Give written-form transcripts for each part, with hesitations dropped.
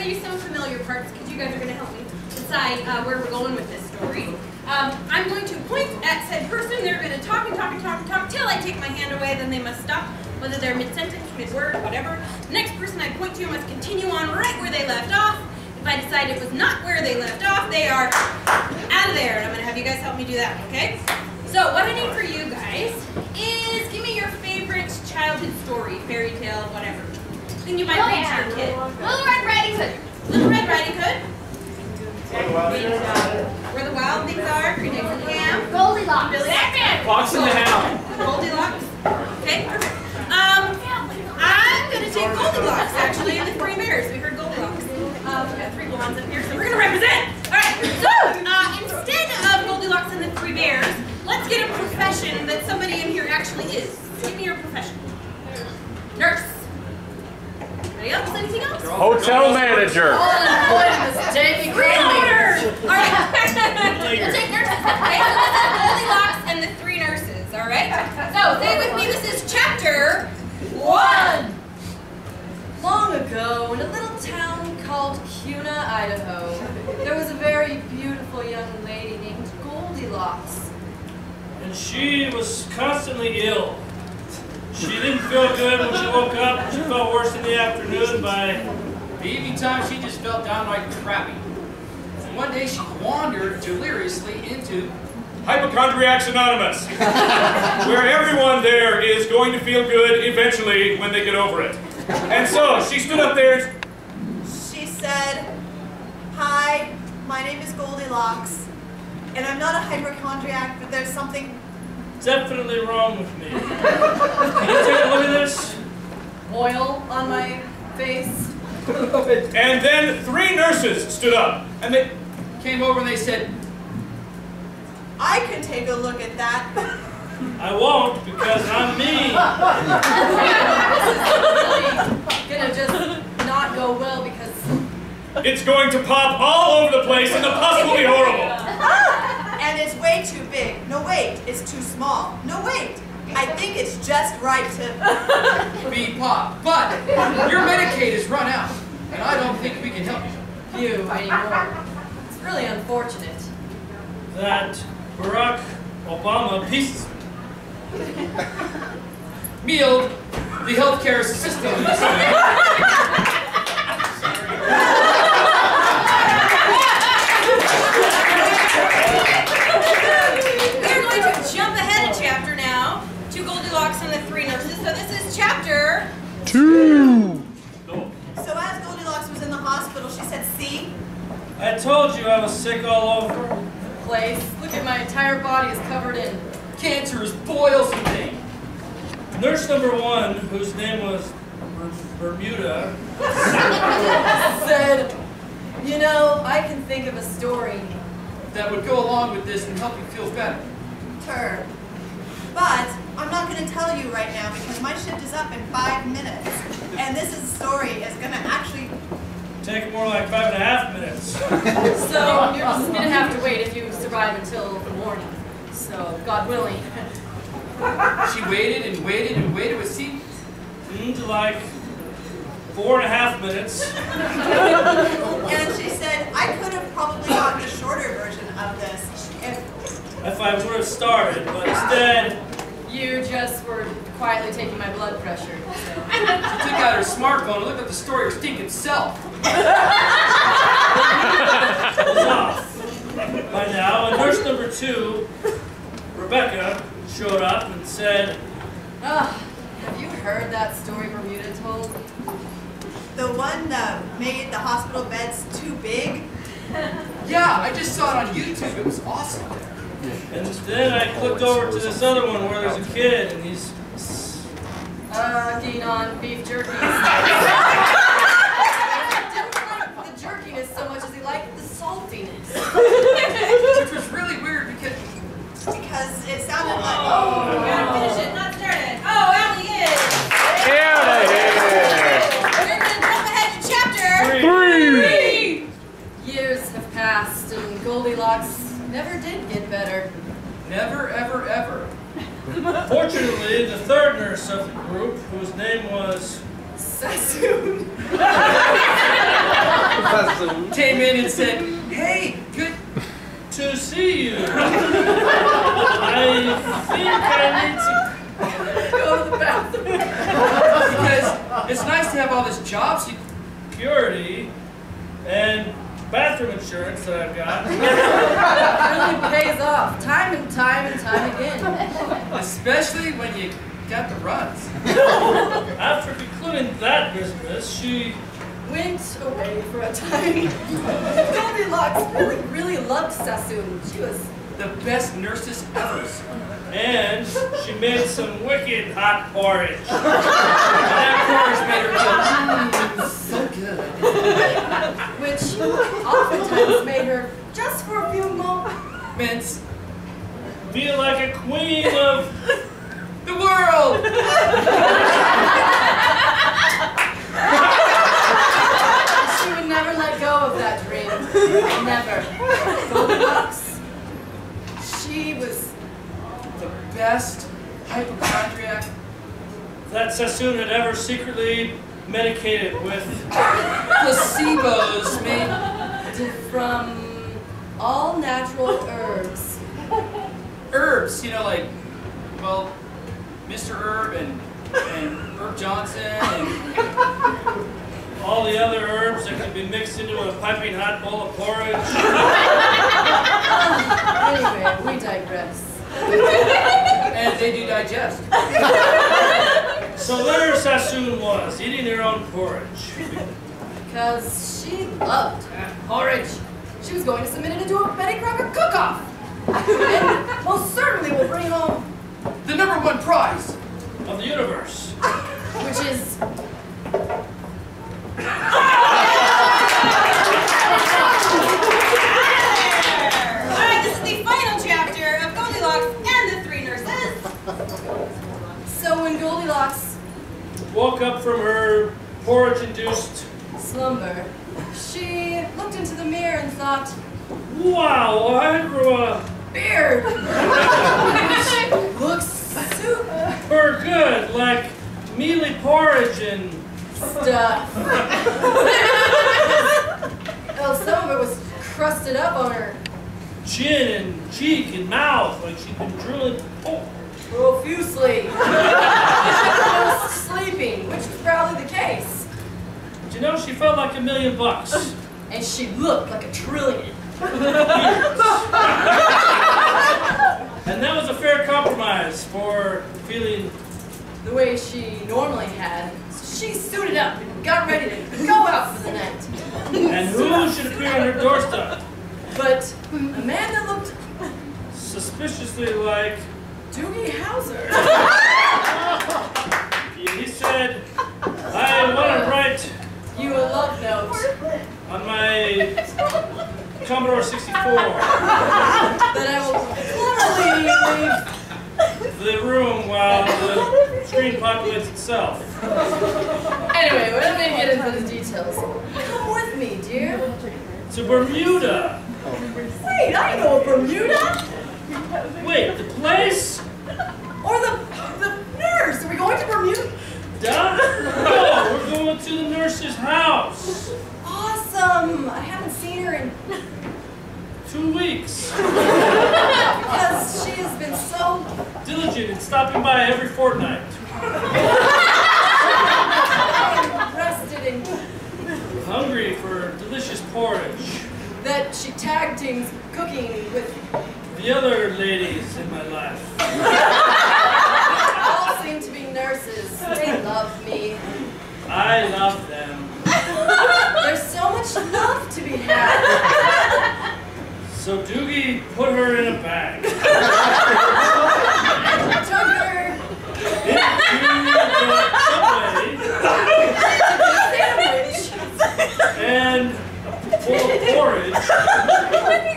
you some familiar parts because you guys are going to help me decide where we're going with this story. I'm going to point at said person. They're going to talk and talk and talk and talk till I take my hand away. Then they must stop, whether they're mid-sentence, mid-word, whatever. The next person I point to must continue on right where they left off. If I decide it was not where they left off, they are out of there. And I'm going to have you guys help me do that, okay? So what I need for you guys is give me your favorite childhood story, fairy tale, whatever. Thing you might read to your kid. Little Red Riding Hood. Little Red Riding Hood. Where the wild things are. Green eggs and ham. Goldilocks. Fox in the Hound. Goldilocks. Okay, perfect. I'm going to take Goldilocks, actually, and the three bears. We heard Goldilocks. We've got three blondes up here, so we're going to represent. All right, so instead of Goldilocks and the three bears, let's get a profession that somebody in here actually is. Give me your profession. Nurse. Anybody else? Anything else? Hotel manager. Freeloader! Alright. We'll take nurses. Okay, so this is Goldilocks and the three nurses, alright? So, say with me, this is chapter 1. Long ago, in a little town called Boise, Idaho, there was a very beautiful young lady named Goldilocks. And she was constantly ill. She didn't feel good when she woke up. She felt worse in the afternoon. By the evening time, she just felt downright crappy. And one day, she wandered deliriously into Hypochondriacs Anonymous, where everyone there is going to feel good eventually when they get over it. And so she stood up there. She said, "Hi, my name is Goldilocks, and I'm not a hypochondriac, but there's something definitely wrong with me. Can you take a look at this? Oil on my face." And then three nurses stood up, and they came over and they said, "I can take a look at that." I won't, because I'm me. This is really gonna just not go well because it's going to pop all over the place and the pus will be horrible. And it's way too big. No, wait, it's too small. No, wait, I think it's just right to be popped. But your Medicaid is run out, and I don't think we can help you anymore. It's really unfortunate. That Barack Obama pieces mealed the healthcare system. We're going to jump ahead a chapter now to Goldilocks and the three nurses. So this is chapter 2. So as Goldilocks was in the hospital, she said, "See? I told you I was sick all over." Place. Look at my entire body is covered in cancerous boils and things. Nurse number 1, whose name was Bermuda, said, "You know, I can think of a story that would go along with this and help you feel better." Turn. But I'm not going to tell you right now because my shift is up in 5 minutes. And this story is going to actually take more like 5.5 minutes. So you're just going to have to wait if you survive until the morning. So, God willing. She waited and waited and waited with seat to like 4.5 minutes. And she said, "I could have probably gotten a shorter version of this if I would have started, but instead you just were quietly taking my blood pressure." So. She took out her smartphone and looked at the story her stinking self. was off by now, and nurse number 2, Rebecca, showed up and said, "Have you heard that story Bermuda told?" The one that made the hospital beds too big? Yeah, I just saw it on YouTube. It was awesome. And then I clicked over to this other one where there's a kid and he's keen on beef jerky. He didn't like the jerkiness so much as he liked the saltiness. Which was really weird because it sounded like... Oh, we gotta finish it, not start it. Oh, Allie is! We're gonna jump ahead to chapter 3. Years have passed and Goldilocks never did get better. Never, ever, ever. Fortunately, the third nurse of the group, whose name was Sassoon. came in and said, "Hey, good to see you. I think I need to go to the bathroom." Because it's nice to have all this job security and bathroom insurance that I've got. It really pays off, time and time again. Especially when you got the runs. After concluding that business, she Went away for a time. Goldilocks really loved Sassoon. She was the best nurses ever. and she made some wicked hot porridge. That porridge made her feel so good. which oftentimes made her, just for a few moments, Feel like a queen of the world. She would never let go of that dream. Never. Goldilocks, she was The best hypochondriac that Sassoon had ever secretly medicated with. placebos made. from all natural herbs. Herbs, you know, like, well, Mr. Herb and Herb Johnson and All the other herbs that could be mixed into a piping hot bowl of porridge. Anyway, we digress. and they do digest. So there Sassoon was, eating her own porridge. Because she loved porridge. She was going to submit it into a Betty Crocker cook-off. And most certainly will bring home, The #1 prize. Of the universe. which is Alright, this is the final chapter of Goldilocks and the Three Nurses. so when Goldilocks Woke up from her porridge-induced, slumber, she looked into the mirror and thought, wow, I grew a beard! Looks super good, like mealy porridge and stuff. Well, some of it was crusted up on her chin and cheek and mouth, like she'd been drooling. Oh, profusely. She was sleeping, which was probably the case. but you know, she felt like $1 million. And she looked like $1 trillion. And that was a fair compromise for feeling. The way she normally had. So she suited up and got ready to go out for the night. And who should appear on her doorstep? But a man that looked Suspiciously like. Doogie Howser. He said, I want to write You a love note. on my Commodore 64 That I will cleverly leave. the room while the screen populates itself. Anyway, we're not gonna get into the details. Come with me, dear. To Bermuda. Wait, I know a Bermuda. Wait, the place? Or the nurse. Are we going to Bermuda? No, we're going to the nurse's house. Awesome. I haven't seen her in 2 weeks. because she has been so Diligent in stopping by every fortnight. rested and Hungry for delicious porridge. that she tag teams cooking with The other ladies in my life. all seem to be nurses. They love me. I love them. There's so much love to be had. So Doogie put her in a bag. Took her Into the subway sandwich and full of porridge.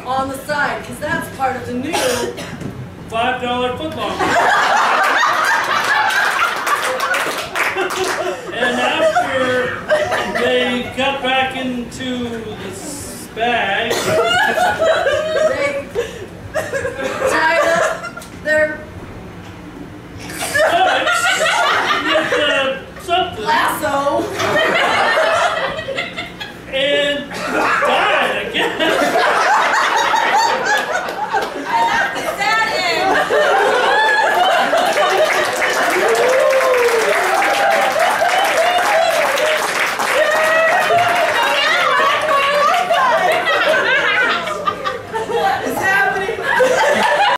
on the side, because that's part of the new. $5 footlong. And after they got back into the bag,